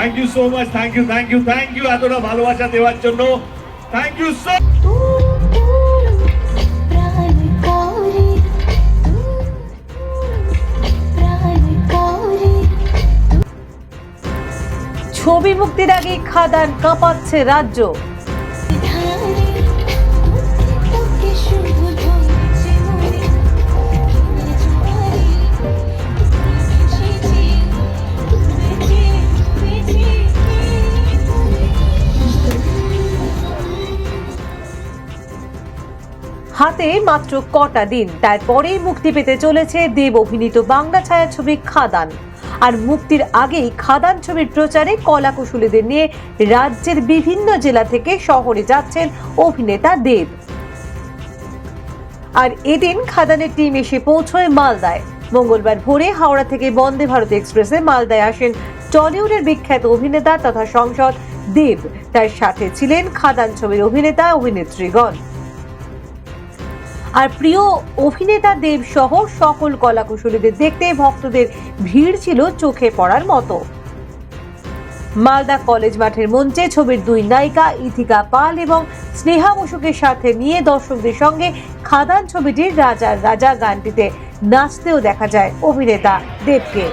Thank you so much, thank you এতটা ভালোবাসা দেওয়ার জন্য, থ্যাংক ইউ সো। ছবি মুক্তির আগে খাদান কাঁপাচ্ছে রাজ্য। হাতে মাত্র কটা দিন, তারপরেই মুক্তি পেতে চলেছে দেব অভিনীত বাংলা ছায়াছবি খাদান। আর মুক্তির আগেই খাদান ছবির প্রচারে কলাকুশলীদের নিয়ে রাজ্যের বিভিন্ন জেলা থেকে শহরে যাচ্ছেন অভিনেতা দেব। আর এদিন খাদানের টিম এসে পৌঁছয় মালদায়। মঙ্গলবার ভোরে হাওড়া থেকে বন্দে ভারত এক্সপ্রেসে মালদায় আসেন টলিউডের বিখ্যাত অভিনেতা তথা সাংসদ দেব। তার সাথে ছিলেন খাদান ছবির অভিনেতা অভিনেত্রীগণ। আর প্রিয় অভিনেতা দেব সহ সকল কলাকুশলীদের দেখতে ভক্তদের ভিড় ছিল চোখে পড়ার মতো। মালদা কলেজ মাঠের মঞ্চে ছবির দুই নায়িকা ইথিকা পাল এবং স্নেহা বসুকে সাথে নিয়ে দর্শকদের সঙ্গে খাদান ছবিটির রাজার রাজা গানটিতে নাচতেও দেখা যায় অভিনেতা দেবকে।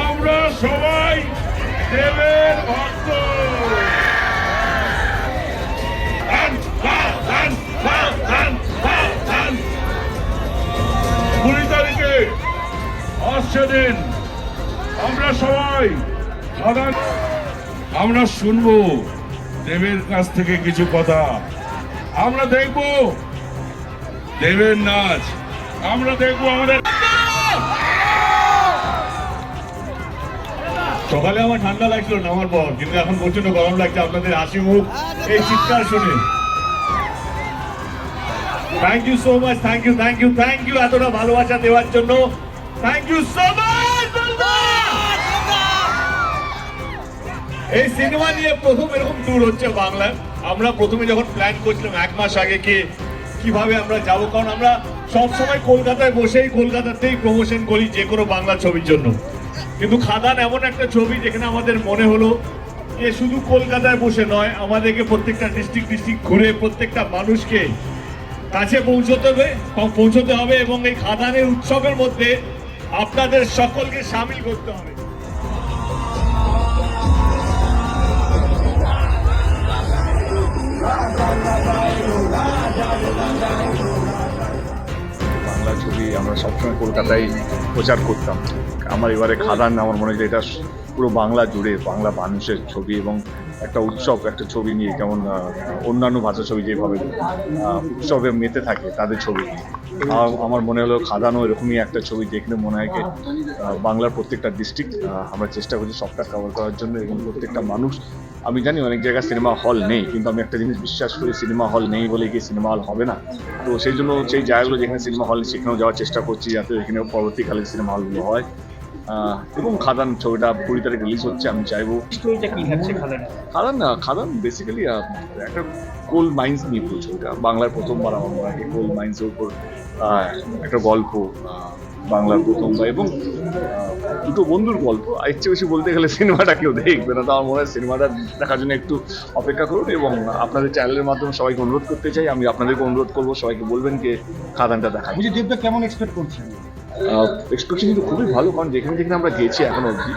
আমরা সবাই দেবের ভক্ত। 20 তারিখে আসছে দিন, আমরা সবাই আমরা শুনবো দেবের কাছ থেকে কিছু কথা, আমরা দেখবো দেবের নাচ, আমরা দেখবো আমাদের। সকালে আমার ঠান্ডা লাগছিল নামার পর, কিন্তু এখন প্রচন্ড গরম লাগছে আপনাদের হাসি মুখ, এই চিৎকার শুনে। Thank you so much, thank you এতটা ভালোবাসা দেওয়ার জন্য, থ্যাংক ইউ সো মাচ। এই সিনেমা নিয়ে প্রথম এরকম ট্যুর হচ্ছে বাংলায়। আমরা প্রথমে যখন প্ল্যান করছিলাম 1 মাস আগে কিভাবে আমরা যাবো, কারণ আমরা সবসময় কলকাতায় বসেই কলকাতাতেই প্রমোশন করি যে কোনো বাংলা ছবির জন্য। কিন্তু খাদান এমন একটা ছবি যেখানে আমাদের মনে হলো যে শুধু কলকাতায় বসে নয়, আমাদেরকে প্রত্যেকটা ডিস্ট্রিক্ট ঘুরে প্রত্যেকটা মানুষকে কাছে পৌঁছতে হবে এবং এই খাদানের উৎসবের মধ্যে আপনাদের সকলকে সামিল করতে হবে। বাংলা ছবি আমরা সবসময় কলকাতায় প্রচার করতাম। আমার এবারে খাদান, আমার মনে হয় এটা পুরো বাংলা জুড়ে বাংলা মানুষের ছবি এবং একটা উৎসব, একটা ছবি নিয়ে কেমন অন্যান্য ভাষা ছবি যেভাবে উৎসবে মেতে থাকে তাদের ছবি নিয়ে আমার মনে হলো খাদানও এরকমই একটা ছবি, যেখানে মনে হয় বাংলার প্রত্যেকটা ডিস্ট্রিক্ট আমরা চেষ্টা করছি সবটা কভার করার জন্য এবং প্রত্যেকটা মানুষ। আমি জানি অনেক জায়গায় সিনেমা হল নেই, কিন্তু আমি একটা জিনিস বিশ্বাস করি, সিনেমা হল নেই বলে কি সিনেমা হল হবে না। তো সেই জন্য সেই জায়গাগুলো যেখানে সিনেমা হল সেখানেও যাওয়ার চেষ্টা করছি, যাতে এখানে পরবর্তীকালে সিনেমা হলগুলো হয়। এবং খাদান ছবিটা 20 তারিখ রিলিজ হচ্ছে। আমি চাইবো খাদান বেসিক্যালি একটা কোল মাইন্স নিয়ে পুরো ছবিটা। বাংলার প্রথমবার আমার মনে হয় কোল মাইন্সের উপর একটা গল্প, বাংলার প্রথমবার এবং দুটো বন্ধুর গল্প। এর চেয়ে বেশি বলতে গেলে সিনেমাটা কেউ দেখবে না, তো আমার মনে হয় সিনেমাটা দেখার জন্য একটু অপেক্ষা করুন। এবং আপনাদের চ্যানেলের মাধ্যমে সবাইকে অনুরোধ করতে চাই, আমি আপনাদেরকে অনুরোধ করবো সবাইকে বলবেন যে খাদানটা দেখা। দেবদা কেমন এক্সপেক্ট করছেন? এক্সপেকটেশন কিন্তু খুবই ভালো, কারণ যেখানে যেখানে আমরা গেছি এখন অবধি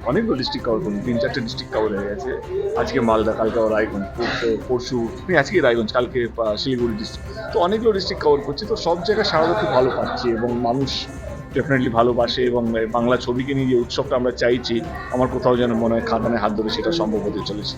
অনেকগুলো ডিস্ট্রিক্ট কভার করুন, 3-4টে ডিস্ট্রিক্ট কভার হয়ে গেছে। আজকে মালদা, কালকে রায়গঞ্জ, পরশু আজকে রায়গঞ্জ, কালকে শিলিগুড়ি ডিস্ট্রিক্ট, তো অনেকগুলো ডিস্ট্রিক্ট কভার করছি। তো সব জায়গায় সারা খুব ভালো পাচ্ছি এবং মানুষ ডেফিনেটলি ভালোবাসে এবং বাংলা ছবিকে নিয়ে যে উৎসবটা আমরা চাইছি, আমার কোথাও যেন মনে হয় খাদানের হাত ধরে সেটা সম্ভব হতে চলেছে।